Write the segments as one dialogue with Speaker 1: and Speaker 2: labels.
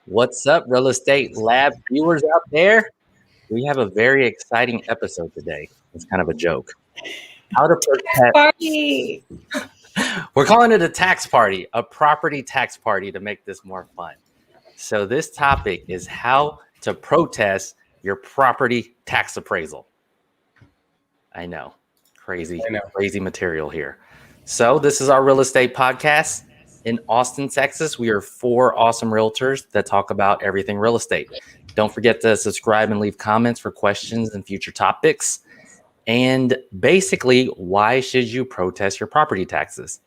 Speaker 1: What's up, real estate lab viewers out there? We have a very exciting episode today. It's kind of a joke. How to protect.
Speaker 2: Party.
Speaker 1: We're calling it a tax party, a property tax party to make this more fun. So this topic is how to protest your property tax appraisal. I know, crazy material here. So this is our real estate podcast. In Austin, Texas, we are 4 awesome realtors that talk about everything real estate. Don't forget to subscribe and leave comments for questions and future topics. And basically, why should you protest your property taxes?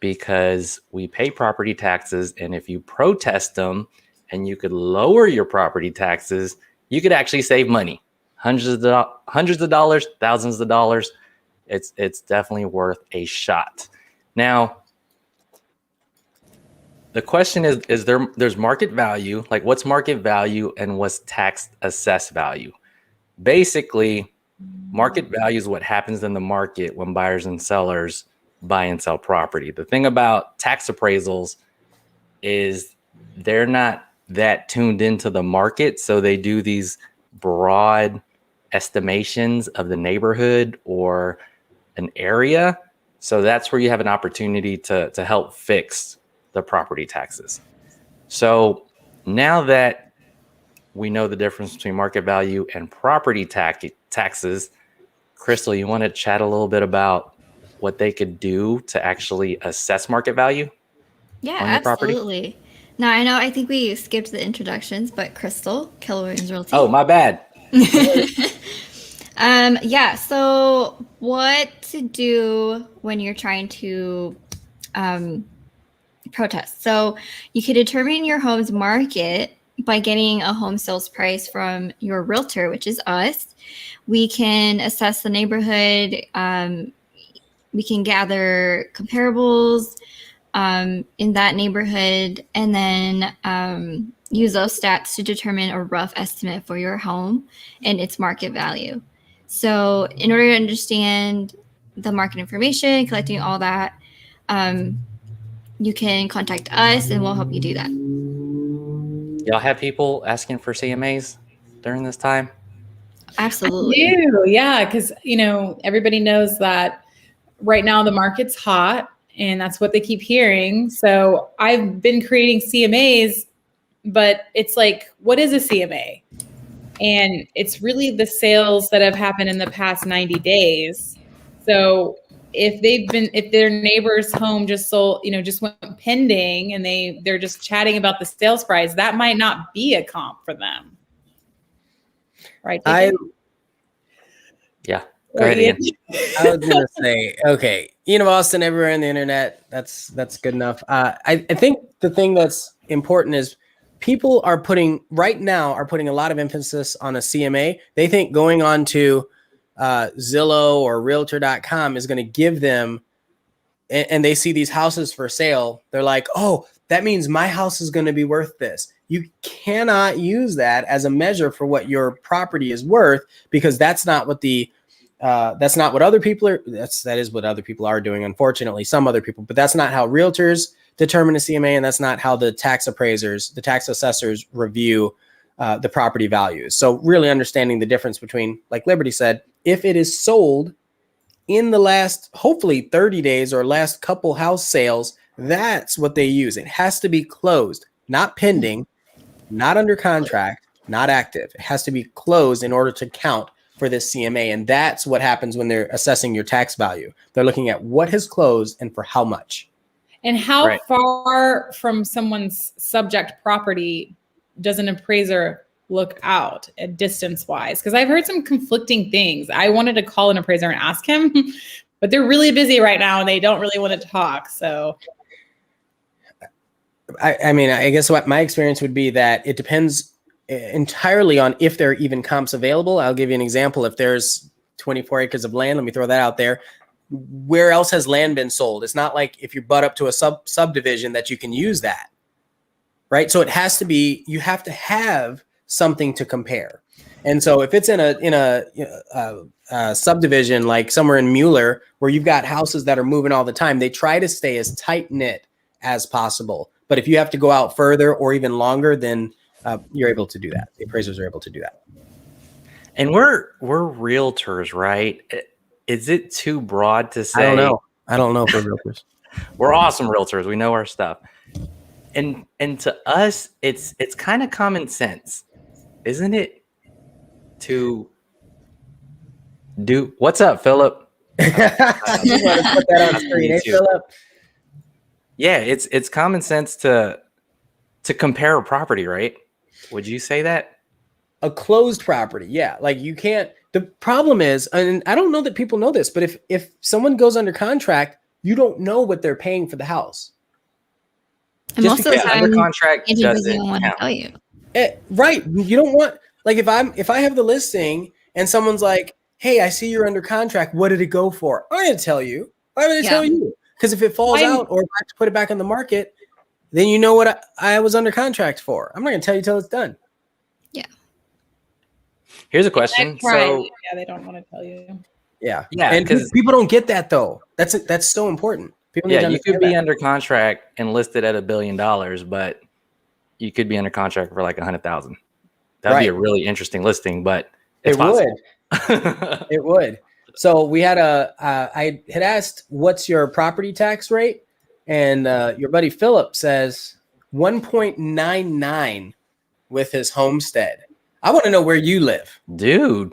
Speaker 1: Because we pay property taxes, and if you protest them and you could lower your property taxes, you could actually save money. Hundreds of dollars, thousands of dollars. It's definitely worth a shot. Now, the question is there's market value, like what's market value and what's tax assessed value? Basically, market value is what happens in the market when buyers and sellers buy and sell property. The thing about tax appraisals is they're not that tuned into the market, so they do these broad estimations of the neighborhood or an area. So that's where you have an opportunity to help fix the property taxes. So now that we know the difference between market value and property taxes, Crystal, you want to chat a little bit about what they could do to actually assess market value?
Speaker 3: Yeah, absolutely. Now, I think we skipped the introductions, but Crystal, Keller Williams Realty.
Speaker 1: Oh, my bad.
Speaker 3: Yeah, so what to do when you're trying to protest. So you can determine your home's market by getting a home sales price from your realtor, which is us. We can assess the neighborhood. We can gather comparables in that neighborhood, and then use those stats to determine a rough estimate for your home and its market value. So in order to understand the market information, collecting all that, you can contact us and we'll help you do that.
Speaker 1: Y'all have people asking for CMAs during this time?
Speaker 3: Absolutely.
Speaker 2: I do, yeah, because everybody knows that right now the market's hot, and that's what they keep hearing. So I've been creating CMAs, but it's like, what is a CMA? And it's really the sales that have happened in the past 90 days. So if their neighbor's home just sold, just went pending, and they're just chatting about the sales price, that might not be a comp for them. Right?
Speaker 1: Yeah. Go ahead, Ian.
Speaker 4: I was gonna say, okay, Austin everywhere on the internet. That's good enough. I think the thing that's important is people are putting a lot of emphasis on a CMA. They think going on to Zillow or Realtor.com is going to give them, and they see these houses for sale. They're like, oh, that means my house is going to be worth this. You cannot use that as a measure for what your property is worth, because that's not what other people are. That is what other people are doing. Unfortunately, some other people, but that's not how realtors determine a CMA, and that's not how the tax appraisers, the tax assessors review the property values. So really understanding the difference between, like Liberty said, if it is sold in the last, hopefully 30 days or last couple house sales, that's what they use. It has to be closed, not pending, not under contract, not active. It has to be closed in order to count for this CMA. And that's what happens when they're assessing your tax value. They're looking at what has closed and for how much.
Speaker 2: And how far from someone's subject property does an appraiser look out at distance-wise? Because I've heard some conflicting things. I wanted to call an appraiser and ask him, but they're really busy right now and they don't really want to talk. So,
Speaker 4: I guess what my experience would be that it depends entirely on if there are even comps available. I'll give you an example. If there's 24 acres of land, let me throw that out there. Where else has land been sold? It's not like if you butt up to a subdivision that you can use that, right? So it has to be, you have to have something to compare. And so if it's in a subdivision, like somewhere in Mueller, where you've got houses that are moving all the time, they try to stay as tight knit as possible. But if you have to go out further or even longer, then you're able to do that. The appraisers are able to do that.
Speaker 1: And we're realtors, right? Is it too broad to say?
Speaker 4: I don't know if we're realtors.
Speaker 1: We're awesome realtors. We know our stuff. And to us, it's kind of common sense, isn't it? To do what's up, Philip?
Speaker 4: I just want to put that on screen. Hey, Philip.
Speaker 1: Yeah, it's common sense to compare a property, right? Would you say that?
Speaker 4: A closed property, yeah. Like you can't. The problem is, and I don't know that people know this, but if someone goes under contract, you don't know what they're paying for the house.
Speaker 3: And most of the time,
Speaker 1: under contract doesn't
Speaker 3: want to
Speaker 1: count.
Speaker 3: tell you.
Speaker 4: Right. You don't want, like, if I have the listing and someone's like, hey, I see you're under contract. What did it go for? I'm going to tell you. Why would I tell you? Because if it falls out or if I have to put it back on the market, then you know what I was under contract for. I'm not going to tell you till it's done.
Speaker 3: Yeah.
Speaker 1: Here's a question. So
Speaker 2: they don't want to tell you.
Speaker 4: Yeah.
Speaker 1: Yeah.
Speaker 4: And people don't get that though. That's so important. People need to
Speaker 1: you could be
Speaker 4: that.
Speaker 1: under contract and listed at $1 billion, but you could be under contract for like 100,000. That'd be a really interesting listing, but it's possible.
Speaker 4: Would. It would. So we had I had asked, what's your property tax rate? And your buddy Philip says 1.99 with his homestead. I want to know where you live.
Speaker 1: Dude,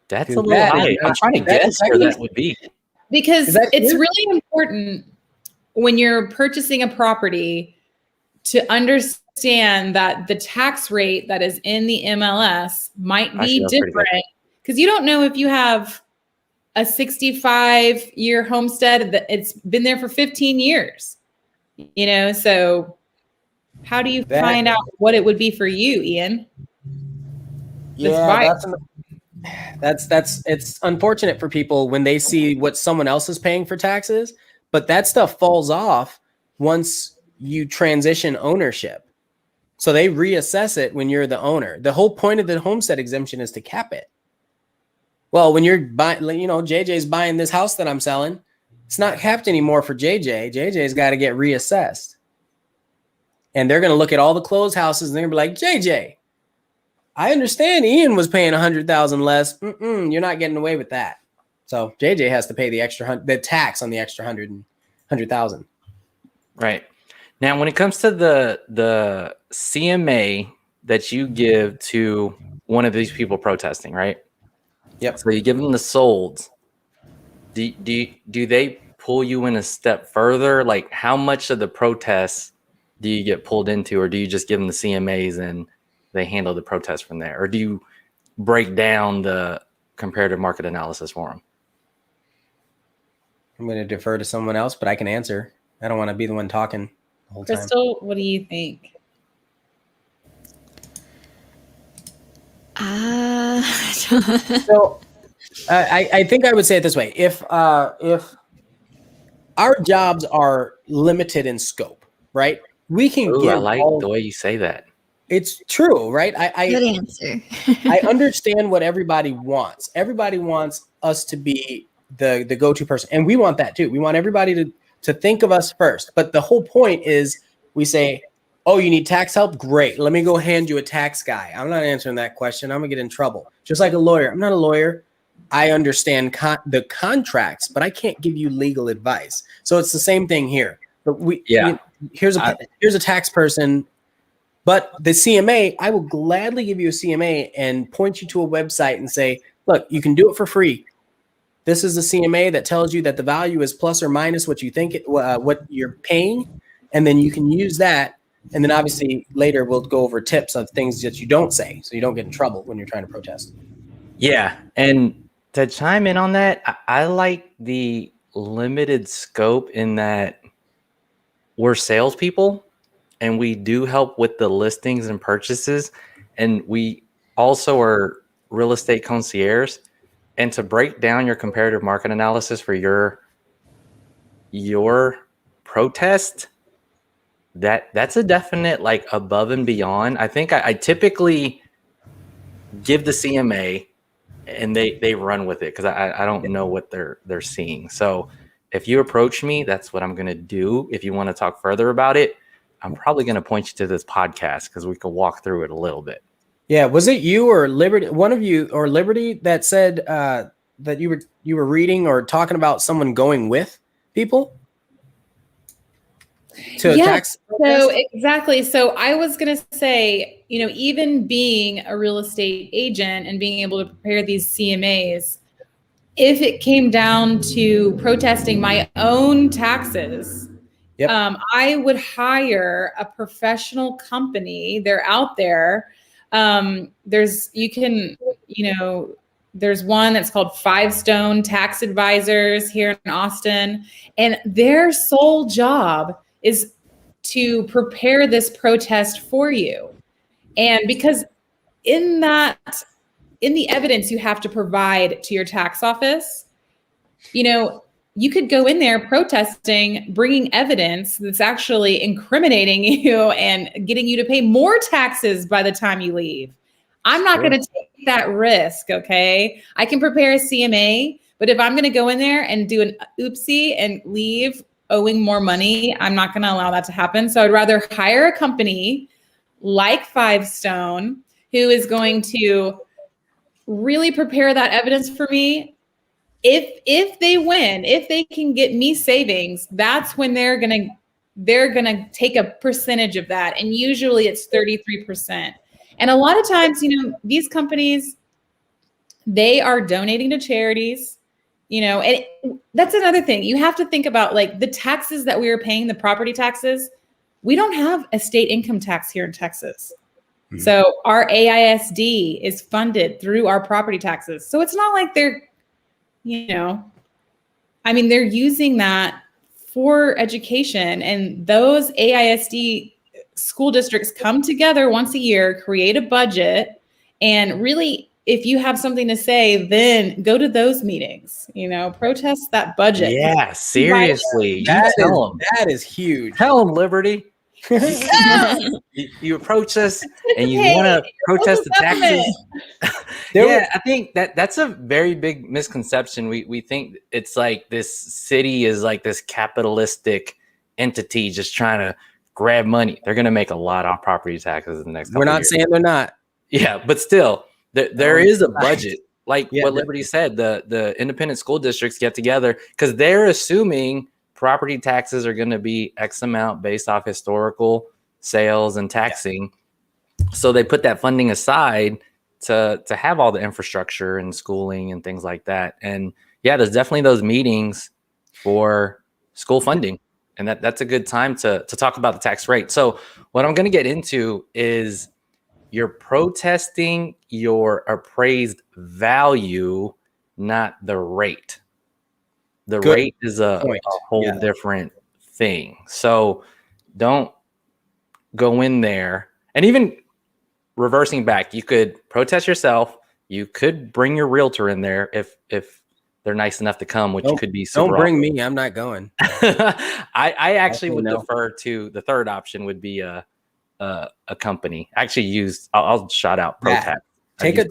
Speaker 1: that's a little high. I'm trying to guess where that would be.
Speaker 2: Because it's really important when you're purchasing a property to understand that the tax rate that is in the MLS might be different, because you don't know if you have a 65-year homestead that it's been there for 15 years, so how do you find out what it would be for you, Ian?
Speaker 4: Yeah, that's it's unfortunate for people when they see what someone else is paying for taxes, but that stuff falls off once you transition ownership. So they reassess it when you're the owner. The whole point of the homestead exemption is to cap it. Well, when you're buying, JJ's buying this house that I'm selling, it's not capped anymore for JJ. JJ's got to get reassessed. And they're going to look at all the closed houses and they're going to be like, JJ, I understand Ian was paying 100,000 less. You're not getting away with that. So JJ has to pay the tax on the extra 100,000.
Speaker 1: Right. Now, when it comes to the CMA that you give to one of these people protesting, right?
Speaker 4: Yep.
Speaker 1: So you give them the solds. Do they pull you in a step further? Like, how much of the protests do you get pulled into, or do you just give them the CMAs and they handle the protest from there? Or do you break down the comparative market analysis for them?
Speaker 4: I'm going to defer to someone else, but I can answer. I don't want to be the one talking the whole time.
Speaker 2: Crystal, what do you think?
Speaker 4: So I think I would say it this way. If our jobs are limited in scope, right? We can
Speaker 1: I like the way you say that.
Speaker 4: It's true, right?
Speaker 3: Good answer.
Speaker 4: I understand what everybody wants. Everybody wants us to be the go-to person. And we want that too. We want everybody to think of us first. But the whole point is we say, oh, you need tax help? Great. Let me go hand you a tax guy. I'm not answering that question. I'm going to get in trouble. Just like a lawyer. I'm not a lawyer. I understand the contracts, but I can't give you legal advice. So it's the same thing here. But here's a tax person. But the CMA, I will gladly give you a CMA and point you to a website and say, look, you can do it for free. This is a CMA that tells you that the value is plus or minus what you think, what you're paying. And then you can use that. And then obviously later we'll go over tips of things that you don't say, so you don't get in trouble when you're trying to protest.
Speaker 1: Yeah. And to chime in on that, I like the limited scope in that we're salespeople. And we do help with the listings and purchases. And we also are real estate concierge. And to break down your comparative market analysis for your protest, that's a definite like above and beyond. I think I typically give the CMA and they run with it because I don't know what they're seeing. So if you approach me, that's what I'm going to do. If you want to talk further about it, I'm probably going to point you to this podcast because we can walk through it a little bit.
Speaker 4: Yeah. Was it you or Liberty, one of you or Liberty that said that you were reading or talking about someone going with people to a tax protest?
Speaker 2: So exactly. So I was going to say, even being a real estate agent and being able to prepare these CMAs, if it came down to protesting my own taxes, I would hire a professional company. They're out there. There's one that's called 5 Stone Tax Advisors here in Austin, and their sole job is to prepare this protest for you. And because in the evidence you have to provide to your tax office, you could go in there protesting, bringing evidence that's actually incriminating you and getting you to pay more taxes by the time you leave. I'm not going to take that risk, okay? I can prepare a CMA, but if I'm going to go in there and do an oopsie and leave owing more money, I'm not going to allow that to happen. So I'd rather hire a company like 5 Stone who is going to really prepare that evidence for me. If they win, if they can get me savings, that's when they're gonna take a percentage of that, and usually it's 33%. And a lot of times, these companies, they are donating to charities, and that's another thing. You have to think about, like, the taxes that we are paying, the property taxes. We don't have a state income tax here in Texas. Mm-hmm. So our AISD is funded through our property taxes. So it's not like they're they're using that for education, and those AISD school districts come together once a year, create a budget, and really, if you have something to say, then go to those meetings, protest that budget.
Speaker 1: Yeah, seriously.
Speaker 4: That is huge.
Speaker 1: Tell them, Liberty. You approach us and you want to protest the taxes. I think that's a very big misconception. We think it's like this city is like this capitalistic entity just trying to grab money. They're going to make a lot on property taxes in the next couple
Speaker 4: We're not
Speaker 1: years.
Speaker 4: saying they're not.
Speaker 1: Yeah, but still, there is a budget. Like what Liberty said, the independent school districts get together because they're assuming property taxes are going to be X amount based off historical sales and taxing. Yeah. So they put that funding aside to have all the infrastructure and schooling and things like that. And there's definitely those meetings for school funding. And that's a good time to talk about the tax rate. So what I'm going to get into is you're protesting your appraised value, not the rate. The rate is a whole different thing. So don't go in there. And even reversing back, you could protest yourself. You could bring your realtor in there if they're nice enough to come, which could be super.
Speaker 4: Don't bring me. I'm not going.
Speaker 1: I actually would defer to the third option would be a company. Actually I'll shout out ProTax.
Speaker 4: Take a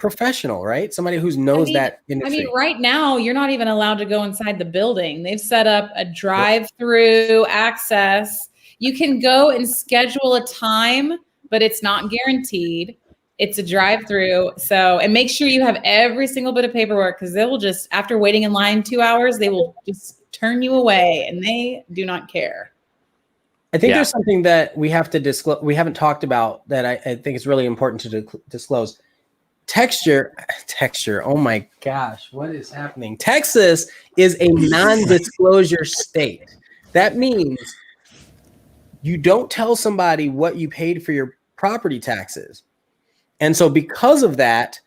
Speaker 4: professional, right? Somebody who knows that industry.
Speaker 2: Right now, you're not even allowed to go inside the building. They've set up a drive-through access. You can go and schedule a time, but it's not guaranteed. It's a drive-through. So, and make sure you have every single bit of paperwork, because they will just, after waiting in line 2 hours, they will just turn you away, and they do not care.
Speaker 4: I think there's something that we have to disclose. We haven't talked about that I think is really important to disclose. Texture. Oh my gosh, what is happening? Texas is a non-disclosure state. That means you don't tell somebody what you paid for your property taxes. And so because of that,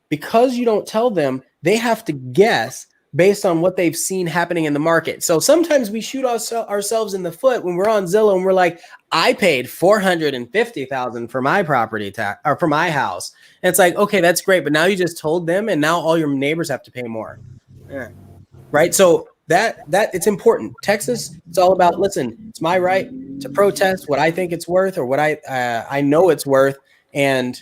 Speaker 4: because you don't tell them, they have to guess based on what they've seen happening in the market. So sometimes we shoot ourselves in the foot when we're on Zillow and we're like, I paid $450,000 for my property tax or for my house. And it's like, okay, that's great. But now you just told them and now all your neighbors have to pay more. Yeah. Right. So that it's important. Texas, it's all about, listen, it's my right to protest what I think it's worth or what I know it's worth. And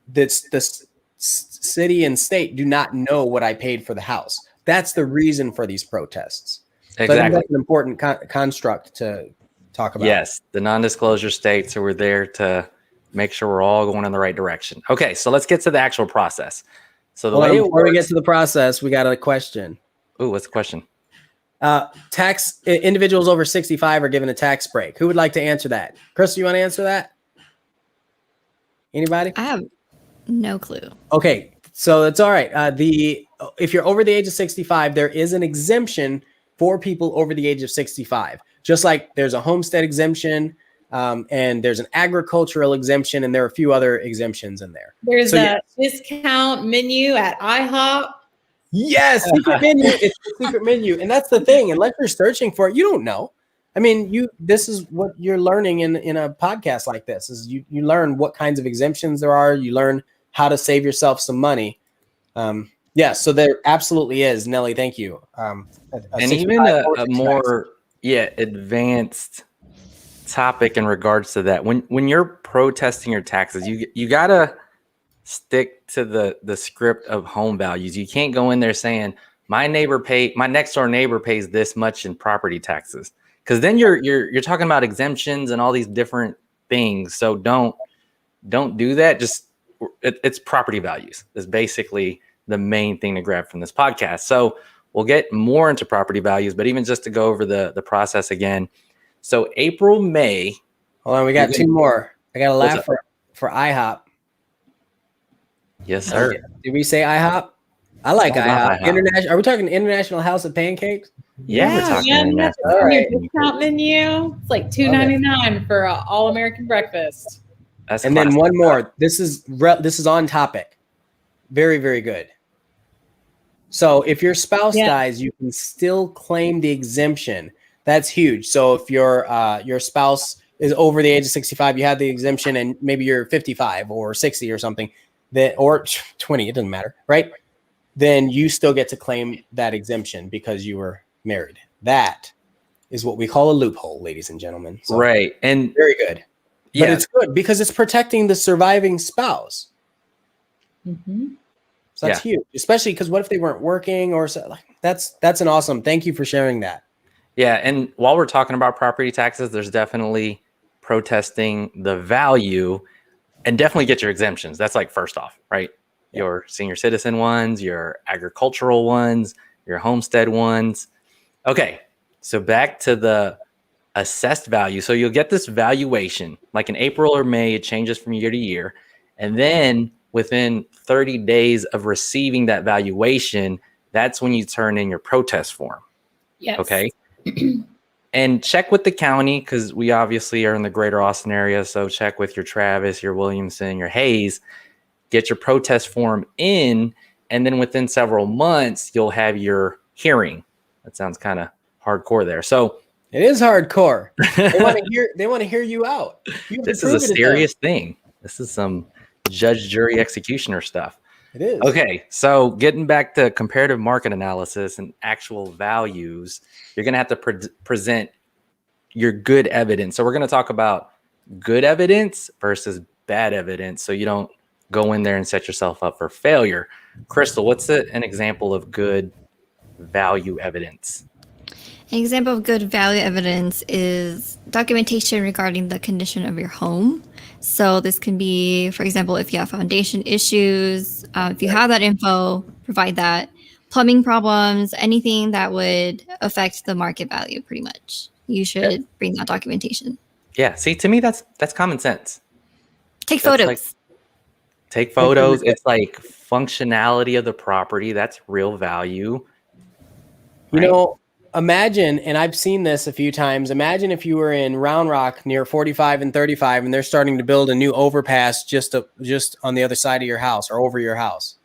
Speaker 4: this city and state do not know what I paid for the house. That's the reason for these protests. So I think
Speaker 1: Exactly.
Speaker 4: that's an important construct to talk about.
Speaker 1: Yes, the non-disclosure states. So we're there to make sure we're all going in the right direction. Okay, so let's get to the actual process. So the way
Speaker 4: Before we get to the process, we got a question.
Speaker 1: Ooh, what's the question?
Speaker 4: Individuals over 65 are given a tax break. Who would like to answer that? Chris, you want to answer that? Anybody?
Speaker 3: I have no clue.
Speaker 4: Okay, so it's all right. If you're over the age of 65, there is an exemption for people over the age of 65. Just like there's a homestead exemption, and there's an agricultural exemption, and there are a few other exemptions in there.
Speaker 2: There's a discount menu at IHOP.
Speaker 4: Yes, secret menu. It's the secret menu, and that's the thing. Unless you're searching for it, you don't know. I mean, this is what you're learning in a podcast like this. Is you learn what kinds of exemptions there are. You learn how to save yourself some money. So there absolutely is. Nelly, thank you.
Speaker 1: And even a more advanced topic in regards to that. When you're protesting your taxes, you gotta stick to the script of home values. You can't go in there saying my next door neighbor pays this much in property taxes, because then you're talking about exemptions and all these different things. So don't do that. Just it's property values is basically the main thing to grab from this podcast. So we'll get more into property values, but even just to go over the process again. So April, May.
Speaker 4: Hold on, we got two more. I got a laugh for IHOP.
Speaker 1: Yes, sir.
Speaker 4: Did we say IHOP? I like IHOP. International. Are we talking International House of Pancakes?
Speaker 1: Yeah, we're talking international.
Speaker 2: All right. Your discount menu. It's like $2.99 for an all-American breakfast.
Speaker 1: That's
Speaker 4: and
Speaker 1: classic.
Speaker 4: Then one more. This is on topic. Very, very good. So if your spouse dies, you can still claim the exemption. That's huge. So if your spouse is over the age of 65, you have the exemption, and maybe you're 55 or 60 or something, or 20, it doesn't matter, right? Then you still get to claim that exemption because you were married. That is what we call a loophole, ladies and gentlemen. So,
Speaker 1: right. And
Speaker 4: very good. But it's good because it's protecting the surviving spouse.
Speaker 2: Mm-hmm.
Speaker 4: So that's huge, especially because what if they weren't working or so? Like, that's an awesome. Thank you for sharing that.
Speaker 1: Yeah, and while we're talking about property taxes, there's definitely protesting the value, and definitely get your exemptions. That's like first off, right? Your senior citizen ones, your agricultural ones, your homestead ones. Okay, so back to the assessed value. So you'll get this valuation, like in April or May, it changes from year to year, and then within 30 days of receiving that valuation, that's when you turn in your protest form.
Speaker 2: Yes.
Speaker 1: Okay. And check with the county, because we obviously are in the greater Austin area. So check with your Travis, your Williamson, your Hayes, get your protest form in. And then within several months, you'll have your hearing. That sounds kind of hardcore there. So
Speaker 4: it is hardcore. They want to hear you out.
Speaker 1: This is a serious thing. This is some judge, jury, executioner stuff.
Speaker 4: It is.
Speaker 1: Okay, so getting back to comparative market analysis and actual values, you're going to have to present your good evidence. So we're going to talk about good evidence versus bad evidence, so you don't go in there and set yourself up for failure. Crystal, what's an example of good value evidence?
Speaker 3: An example of good value evidence is documentation regarding the condition of your home. So this can be, for example, if you have foundation issues, if you have that info, provide that. Plumbing problems, anything that would affect the market value, pretty much. You should bring that documentation.
Speaker 1: Yeah, see, to me, that's common sense.
Speaker 3: Take photos.
Speaker 1: Take photos. It's like functionality of the property. That's real value.
Speaker 4: Right? You know, imagine, and I've seen this a few times, imagine if you were in Round Rock near 45 and 35 and they're starting to build a new overpass just on the other side of your house or over your house.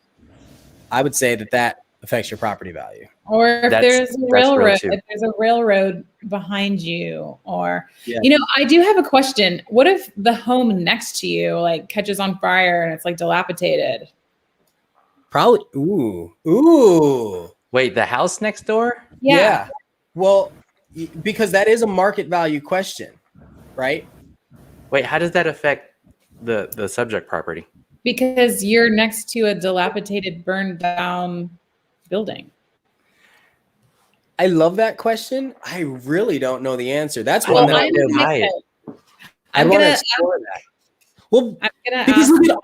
Speaker 4: I would say that affects your property value.
Speaker 2: Or if there's a railroad behind you, or, I do have a question. What if the home next to you like catches on fire and it's like dilapidated?
Speaker 4: Probably. Ooh.
Speaker 1: Wait, the house next door?
Speaker 4: Yeah. Well, because that is a market value question, right?
Speaker 1: Wait, how does that affect the subject property?
Speaker 2: Because you're next to a dilapidated, burned down building.
Speaker 4: I love that question. I really don't know the answer. That's
Speaker 1: I
Speaker 4: one
Speaker 1: don't
Speaker 4: that I
Speaker 1: know
Speaker 4: would,
Speaker 1: if buy it.
Speaker 4: I'd
Speaker 2: I'm
Speaker 4: want to
Speaker 2: gonna
Speaker 4: explore that. Well,
Speaker 2: I'm gonna
Speaker 4: because
Speaker 2: ask
Speaker 4: look at-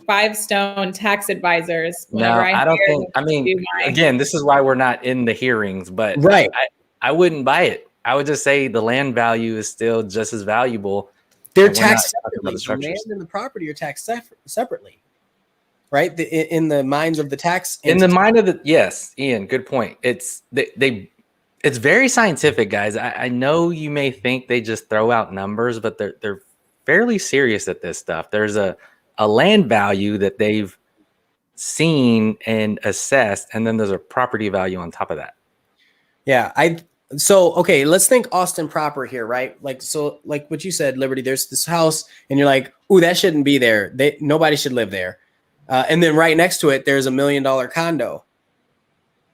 Speaker 2: my 5-stone tax advisors
Speaker 1: No,
Speaker 2: whenever
Speaker 1: I don't
Speaker 2: hire
Speaker 1: think. I
Speaker 2: them to
Speaker 1: mean,
Speaker 2: do my.
Speaker 1: again, this is why we're not in the hearings. But
Speaker 4: right.
Speaker 1: I wouldn't buy it. I would just say the land value is still just as valuable.
Speaker 4: They're
Speaker 1: and we're not
Speaker 4: taxed
Speaker 1: talking about
Speaker 4: separately.
Speaker 1: the
Speaker 4: The land
Speaker 1: structures.
Speaker 4: and the property are taxed separately, right? In the minds of the tax
Speaker 1: In the
Speaker 4: entity.
Speaker 1: mind of the yes, Ian, good point. It's it's very scientific, guys. I know you may think they just throw out numbers, but they're fairly serious at this stuff. There's a land value that they've seen and assessed, and then there's a property value on top of that.
Speaker 4: Yeah, so okay, let's think Austin proper here, right? Like like what you said, Liberty, there's this house and you're like, "Ooh, that shouldn't be there. Nobody should live there." And then right next to it there's $1 million condo.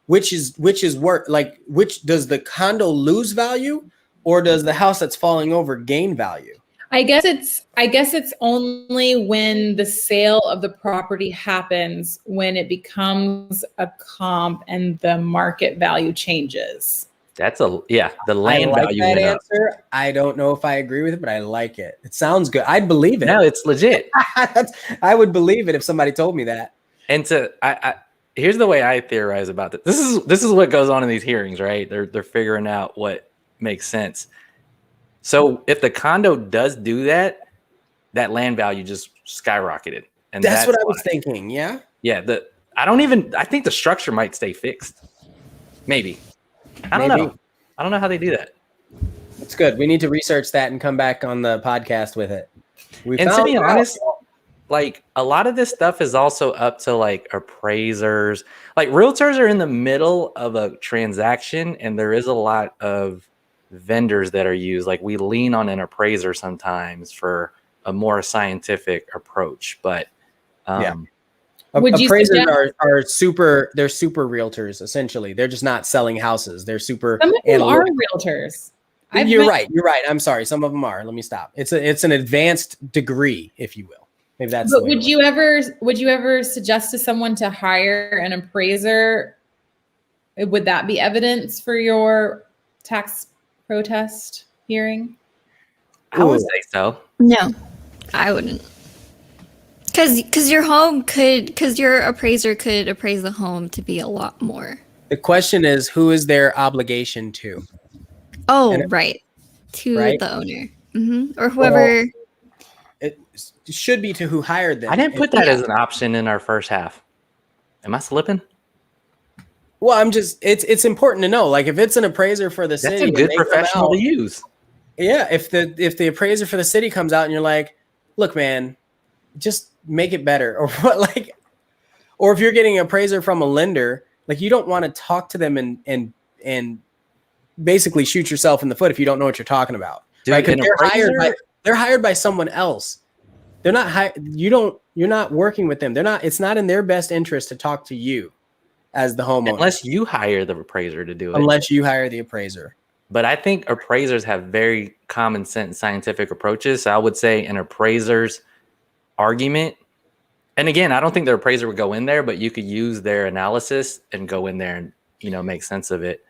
Speaker 4: Which is worth, like, which does the condo lose value or does the house that's falling over gain value?
Speaker 2: I guess it's only when the sale of the property happens when it becomes a comp and the market value changes.
Speaker 1: That's the land
Speaker 4: I like
Speaker 1: value
Speaker 4: that
Speaker 1: went up.
Speaker 4: answer. I don't know if I agree with it, but I like it. It sounds good. I'd believe it.
Speaker 1: No, it's legit.
Speaker 4: I would believe it if somebody told me that.
Speaker 1: And here's the way I theorize about this. This is what goes on in these hearings, right? They're figuring out what makes sense. So if the condo does do that, that land value just skyrocketed, and
Speaker 4: That's what I was thinking. Yeah.
Speaker 1: Yeah. I think the structure might stay fixed. Maybe. I don't know. I don't know how they do that.
Speaker 4: That's good. We need to research that and come back on the podcast with it.
Speaker 1: And to be honest, like a lot of this stuff is also up to like appraisers. Like realtors are in the middle of a transaction, and there is a lot of vendors that are used. Like we lean on an appraiser sometimes for a more scientific approach, but
Speaker 2: Would you
Speaker 4: appraisers
Speaker 2: suggest-
Speaker 4: are they're super realtors essentially. They're just not selling houses. They're super
Speaker 2: Some of them are
Speaker 4: analytical.
Speaker 2: realtors.
Speaker 4: You're right. I'm sorry. Some of them are. Let me stop. It's an advanced degree, if you will. Maybe that's.
Speaker 2: But would you ever suggest to someone to hire an appraiser? Would that be evidence for your tax protest hearing?
Speaker 1: I would say so.
Speaker 3: No, I wouldn't. Because your appraiser could appraise the home to be a lot more.
Speaker 4: The question is, who is their obligation to?
Speaker 3: Oh, right. To
Speaker 4: right?
Speaker 3: the owner. Or whoever.
Speaker 4: Well, it should be to who hired them.
Speaker 1: I didn't put that as an option in our first half. Am I slipping?
Speaker 4: Well, it's important to know. Like if it's an appraiser for the city.
Speaker 1: That's a good professional to use.
Speaker 4: Yeah. If the appraiser for the city comes out and you're like, look, man, just make it better. Or what, like, or if you're getting an appraiser from a lender, like you don't want to talk to them and basically shoot yourself in the foot if you don't know what you're talking about.
Speaker 1: Dude,
Speaker 4: right? Because they're hired by someone else. They're not you're not working with them. It's not in their best interest to talk to you as the homeowner.
Speaker 1: Unless you hire the appraiser to do it.
Speaker 4: Unless you hire the appraiser.
Speaker 1: But I think appraisers have very common sense scientific approaches. So I would say an appraiser's argument, and again, I don't think the appraiser would go in there, but you could use their analysis and go in there and make sense of it.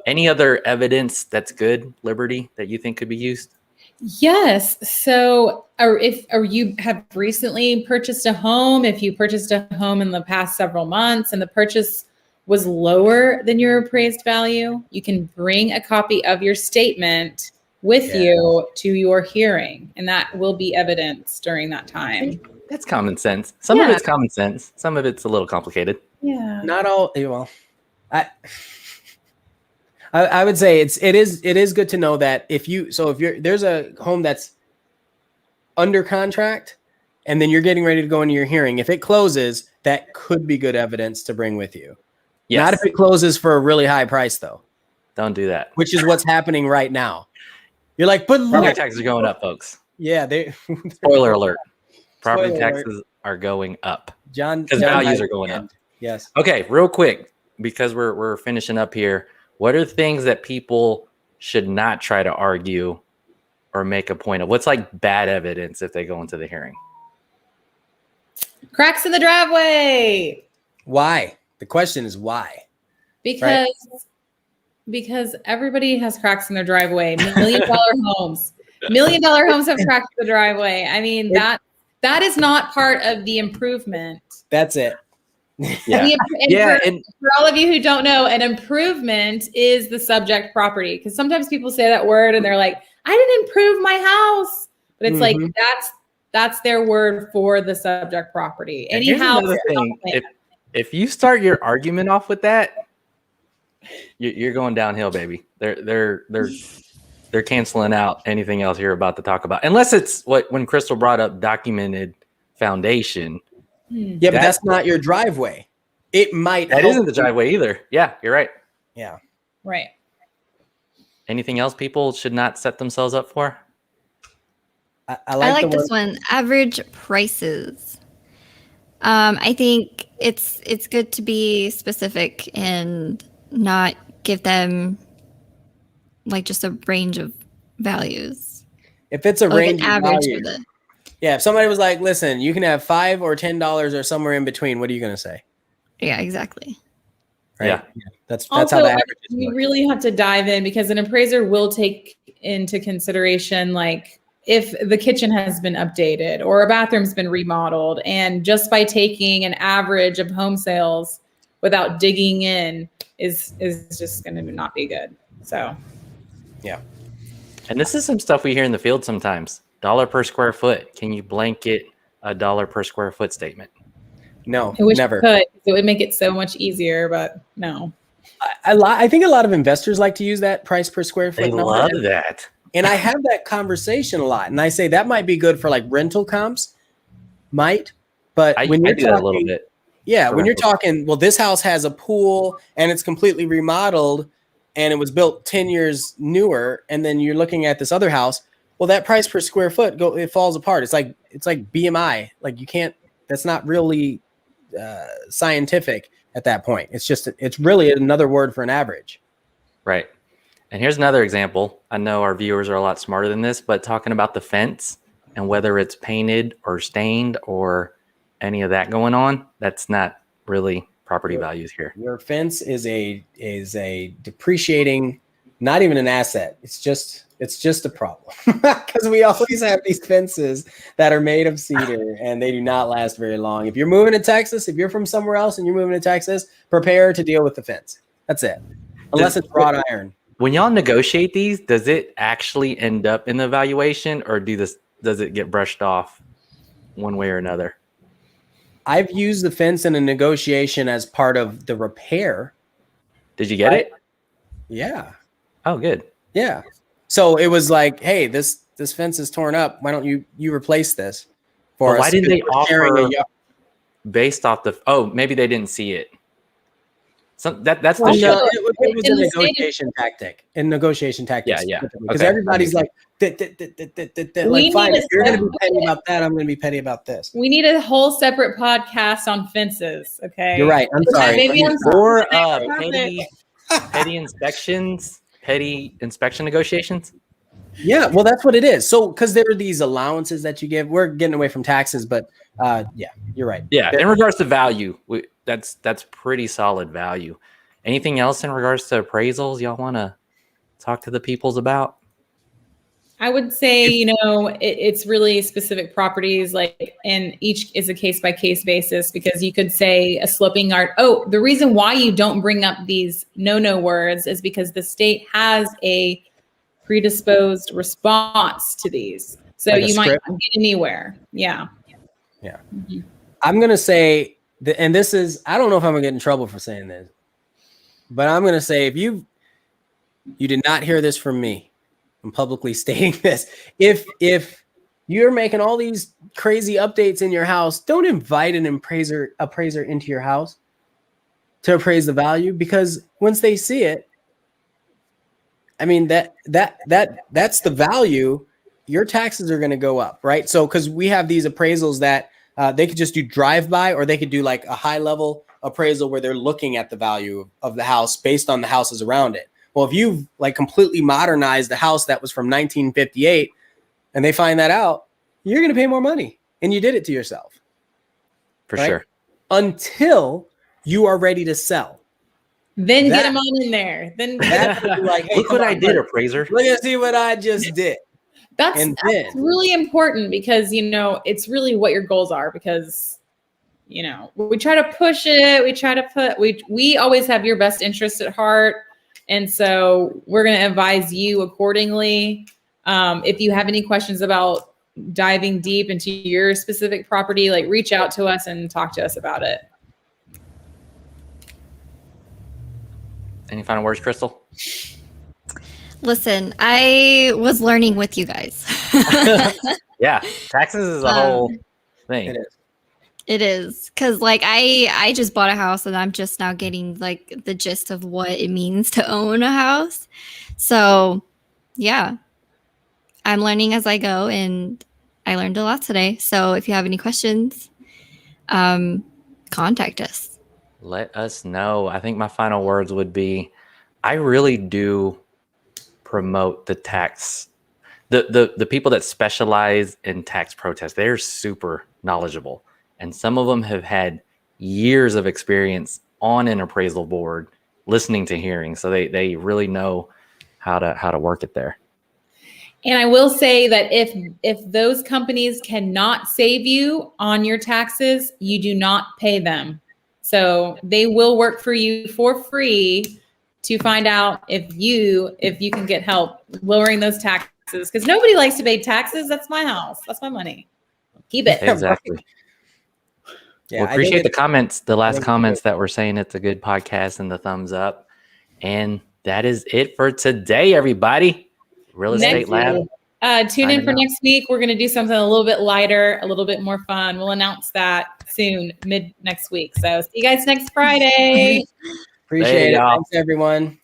Speaker 1: Any other evidence that's good, Liberty, that you think could be used?
Speaker 2: Yes. So, or you have recently purchased a home, if you purchased a home in the past several months and the purchase was lower than your appraised value, you can bring a copy of your statement with you to your hearing, and that will be evidence during that time.
Speaker 1: That's common sense. Some of it's common sense. Some of it's a little complicated.
Speaker 2: Yeah.
Speaker 4: Not all. Well, I would say it is good to know that if there's a home that's under contract and then you're getting ready to go into your hearing, if it closes, that could be good evidence to bring with you. Yes. Not if it closes for a really high price though.
Speaker 1: Don't do that.
Speaker 4: Which is what's happening right now. You're like, but
Speaker 1: property taxes are going up, folks.
Speaker 4: Yeah,
Speaker 1: spoiler alert. Property taxes are going up. Because values are going up.
Speaker 4: Yes.
Speaker 1: Okay, real quick, because we're finishing up here. What are things that people should not try to argue or make a point of? What's like bad evidence if they go into the hearing?
Speaker 2: Cracks in the driveway.
Speaker 4: Why? The question is why?
Speaker 2: Because Because everybody has cracks in their driveway. $1 million homes. $1 million homes have cracks in the driveway. I mean, that is not part of the improvement.
Speaker 4: That's it.
Speaker 1: Yeah.
Speaker 2: And for all of you who don't know, an improvement is the subject property. Because sometimes people say that word and they're like, I didn't improve my house. But it's like that's their word for the subject property.
Speaker 1: Any house. Another thing, if you start your argument off with that, you're going downhill, baby. They're canceling out anything else you're about to talk about, unless it's when Crystal brought up documented foundation.
Speaker 4: Yeah, but that's not your driveway. It might.
Speaker 1: That isn't the driveway either. Yeah, you're right.
Speaker 4: Yeah.
Speaker 2: Right.
Speaker 1: Anything else people should not set themselves up for?
Speaker 3: I like this one. Average prices. I think it's good to be specific and not give them like just a range of values.
Speaker 4: If it's a range of
Speaker 3: average
Speaker 4: value, if somebody was like, listen, you can have $5 or $10 or somewhere in between, what are you going to say?
Speaker 3: Yeah, exactly.
Speaker 4: Right?
Speaker 1: Yeah.
Speaker 4: That's
Speaker 2: also,
Speaker 4: how the average is.
Speaker 2: You really have to dive in, because an appraiser will take into consideration, like, if the kitchen has been updated or a bathroom's been remodeled, and just by taking an average of home sales without digging in is just going to not be good. So,
Speaker 4: yeah.
Speaker 1: And this is some stuff we hear in the field sometimes. $1 per square foot. Can you blanket a $1 per square foot statement?
Speaker 4: No,
Speaker 2: I wish
Speaker 4: never.
Speaker 2: you could. It would make it so much easier, but no.
Speaker 4: I think a lot of investors like to use that price per square foot.
Speaker 1: They love that.
Speaker 4: And I have that conversation a lot. And I say that might be good for like rental comps. But when you're
Speaker 1: talking, that a little bit.
Speaker 4: Yeah, when you're talking, well, this house has a pool and it's completely remodeled and it was built 10 years newer, and then you're looking at this other house, well, that price per square foot it falls apart. It's like BMI. Like, you can't, that's not really scientific at that point. It's really another word for an average.
Speaker 1: Right. And here's another example. I know our viewers are a lot smarter than this, but talking about the fence and whether it's painted or stained or any of that going on, that's not really property values here.
Speaker 4: Your fence is a depreciating, not even an asset. It's just a problem, because we always have these fences that are made of cedar and they do not last very long. If you're moving to Texas, if you're from somewhere else and you're moving to Texas, prepare to deal with the fence. That's it. Unless it's wrought iron.
Speaker 1: When y'all negotiate these, does it actually end up in the valuation, or does it get brushed off one way or another?
Speaker 4: I've used the fence in a negotiation as part of the repair.
Speaker 1: Did you get it?
Speaker 4: Yeah.
Speaker 1: Oh, good.
Speaker 4: Yeah. So it was like, hey, this fence is torn up. Why don't you replace this for us?
Speaker 1: Why didn't they offer based off the? Oh, maybe they didn't see it. So that's the show.
Speaker 4: It was a negotiation tactic. In negotiation tactics.
Speaker 1: Yeah.
Speaker 4: Because everybody's like, like, fine, if you're going to be petty about that, I'm going to be petty about this.
Speaker 2: We need a whole separate podcast on fences. Okay.
Speaker 4: You're right. I'm sorry.
Speaker 2: Maybe
Speaker 1: Or petty inspections, petty inspection negotiations.
Speaker 4: Yeah, well, that's what it is. So, because there are these allowances that you give. We're getting away from taxes, but yeah, you're right.
Speaker 1: Yeah, in regards to value, that's pretty solid value. Anything else in regards to appraisals y'all want to talk to the peoples about?
Speaker 2: I would say, it's really specific properties, like, and each is a case by case basis, because you could say a sloping yard. Oh, the reason why you don't bring up these no words is because the state has a predisposed response to these. So like you might not get anywhere. Yeah.
Speaker 4: Yeah. Mm-hmm. I'm going to say that, and this is, I don't know if I'm going to get in trouble for saying this, but I'm going to say, if you did not hear this from me, I'm publicly stating this. If you're making all these crazy updates in your house, don't invite an appraiser into your house to appraise the value, because once they see it, I mean, that's the value. Your taxes are going to go up, right? So, because we have these appraisals that they could just do drive-by, or they could do like a high-level appraisal where they're looking at the value of the house based on the houses around it. Well, if you've like completely modernized the house that was from 1958 and they find that out, you're going to pay more money, and you did it to yourself.
Speaker 1: For sure.
Speaker 4: Until you are ready to sell.
Speaker 2: Then get them on in there. Then
Speaker 4: like, hey,
Speaker 1: look what I did, appraiser.
Speaker 4: Look and see what I just did.
Speaker 2: That's really important because, you know, it's really what your goals are because, you know, we try to push it. We try to we always have your best interest at heart. And so we're going to advise you accordingly. If you have any questions about diving deep into your specific property, like reach out to us and talk to us about it.
Speaker 1: Any final words, Crystal?
Speaker 3: Listen, I was learning with you guys.
Speaker 1: Yeah, taxes is a whole thing.
Speaker 4: It is.
Speaker 3: It is because like I just bought a house and I'm just now getting like the gist of what it means to own a house. So yeah, I'm learning as I go and I learned a lot today. So if you have any questions, contact us.
Speaker 1: Let us know. I think my final words would be, I really do promote the tax, the people that specialize in tax protests. They're super knowledgeable. And some of them have had years of experience on an appraisal board, listening to hearings. So they really know how to work it there.
Speaker 2: And I will say that if those companies cannot save you on your taxes, you do not pay them. So they will work for you for free to find out if you can get help lowering those taxes. Because nobody likes to pay taxes. That's my house. That's my money. Keep it.
Speaker 1: Exactly.
Speaker 4: Yeah,
Speaker 1: we appreciate the comments, the last comments that were saying it's a good podcast and the thumbs up. And that is it for today, everybody. Real Estate Lab.
Speaker 2: Tune in for next week. We're going to do something a little bit lighter, a little bit more fun. We'll announce that soon, mid next week. So see you guys next Friday.
Speaker 4: Appreciate it. Thanks, everyone.